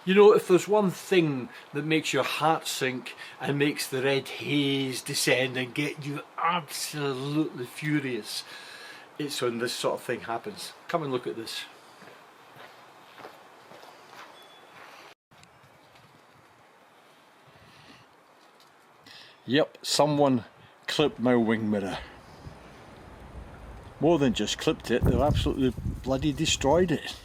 You know, if there's one thing that makes your heart sink and makes the red haze descend and get you absolutely furious, it's when this sort of thing happens. Come and look at this. Yep, someone clipped my wing mirror. More than just clipped it, they've absolutely bloody destroyed it.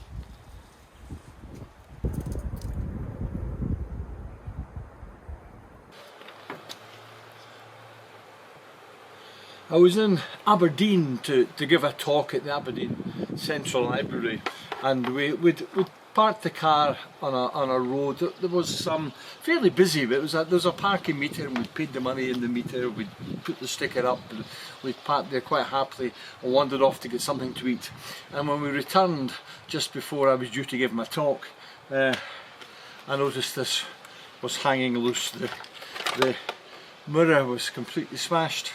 I was in Aberdeen to give a talk at the Aberdeen Central Library, and we'd parked the car on a road that was fairly busy, but there was a parking meter, and we'd paid the money in the meter, we'd put the sticker up, and we'd parked there quite happily and wandered off to get something to eat. And when we returned, just before I was due to give my talk, I noticed this was hanging loose. The mirror was completely smashed.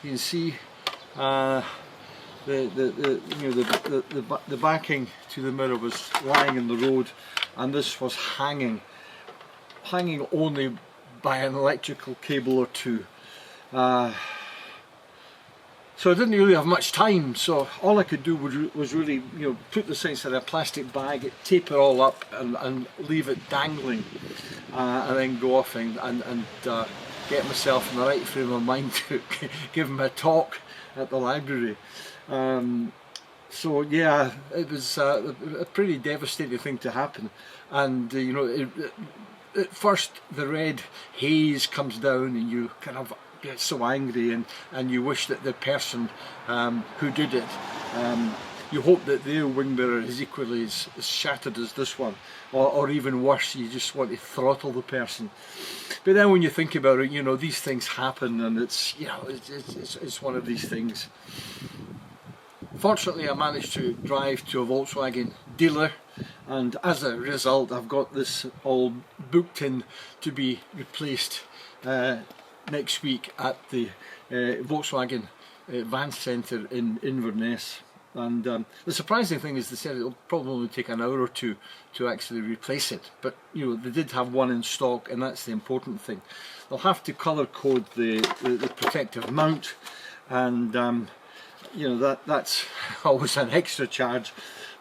You can see the backing to the mirror was lying in the road, and this was hanging only by an electrical cable or two. So I didn't really have much time, so all I could do was really, put this inside a plastic bag, tape it all up, and leave it dangling, and then go off and get myself in the right frame of mind to give him a talk at the library. So yeah, it was a pretty devastating thing to happen, and at first the red haze comes down and you kind of get so angry, and you wish that the person who did it, you hope that their wing mirror is equally as shattered as this one, or even worse, you just want to throttle the person. But then when you think about it, these things happen, and it's one of these things. Fortunately, I managed to drive to a Volkswagen dealer, and as a result I've got this all booked in to be replaced next week at the Volkswagen van centre in Inverness. And the surprising thing is they said it'll probably only take an hour or two to actually replace it, but they did have one in stock, and that's the important thing. They'll have to colour code the protective mount, and that's always an extra charge,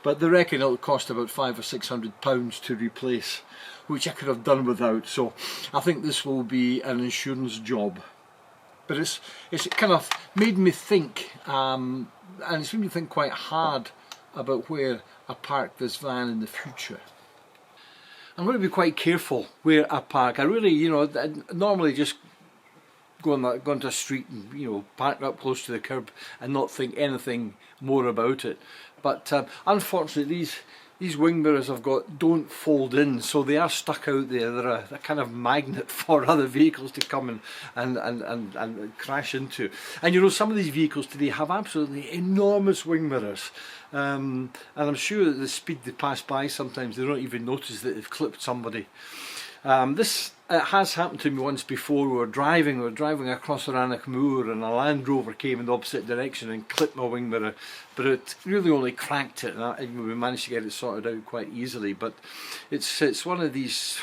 but they reckon it'll cost about £500 or £600 to replace, which I could have done without. So I think this will be an insurance job. But it's kind of made me think, and it's made me think quite hard about where I park this van in the future. I'm going to be quite careful where I park. I really, I normally just go onto a street and park up close to the curb and not think anything more about it. But unfortunately, these wing mirrors I've got don't fold in, so they are stuck out there. They're a kind of magnet for other vehicles to come and crash into. And some of these vehicles today have absolutely enormous wing mirrors. And I'm sure at the speed they pass by, sometimes they don't even notice that they've clipped somebody. This has happened to me once before. We were driving across Aaaargh Moor, and a Land Rover came in the opposite direction and clipped my wing mirror, but it really only cracked it, and we managed to get it sorted out quite easily. But it's one of these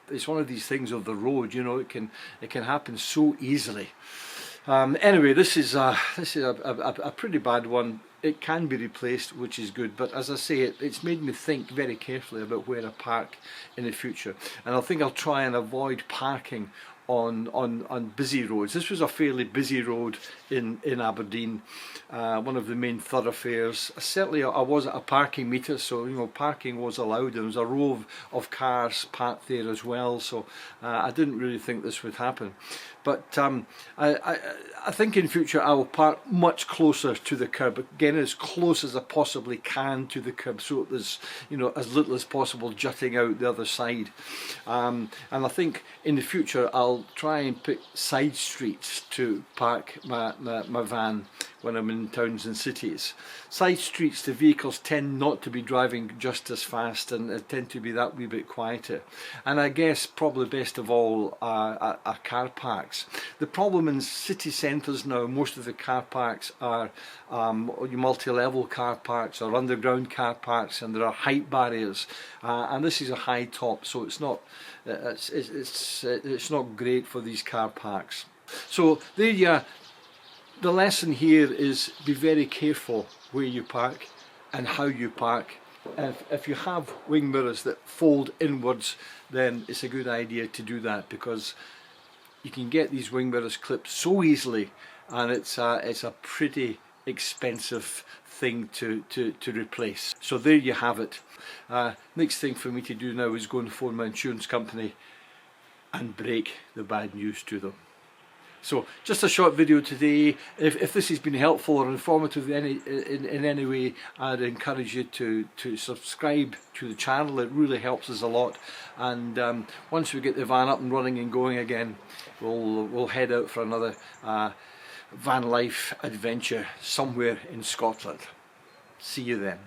things of the road. It can happen so easily. Anyway, this is a pretty bad one. It can be replaced, which is good, but as I say, it's made me think very carefully about where I park in the future, and I think I'll try and avoid parking on busy roads. This was a fairly busy road in Aberdeen, one of the main thoroughfares. Certainly I was at a parking meter, so parking was allowed. There was a row of cars parked there as well, so I didn't really think this would happen. But I think in future I will park much closer to the curb, again as close as I possibly can to the curb, so there's as little as possible jutting out the other side. And I think in the future I'll try and pick side streets to park my van, when I'm in towns and cities. Side streets, the vehicles tend not to be driving just as fast and tend to be that wee bit quieter. And I guess probably best of all are car parks. The problem in city centres now, most of the car parks are multi-level car parks or underground car parks, and there are height barriers. And this is a high top, so it's not great for these car parks. So there you are. The lesson here is be very careful where you park and how you park. If you have wing mirrors that fold inwards, then it's a good idea to do that, because you can get these wing mirrors clipped so easily, and it's a pretty expensive thing to replace. So there you have it. Next thing for me to do now is go and phone my insurance company and break the bad news to them. So just a short video today. If this has been helpful or informative in any way, I'd encourage you to subscribe to the channel. It really helps us a lot. And once we get the van up and running and going again, we'll head out for another van life adventure somewhere in Scotland. See you then.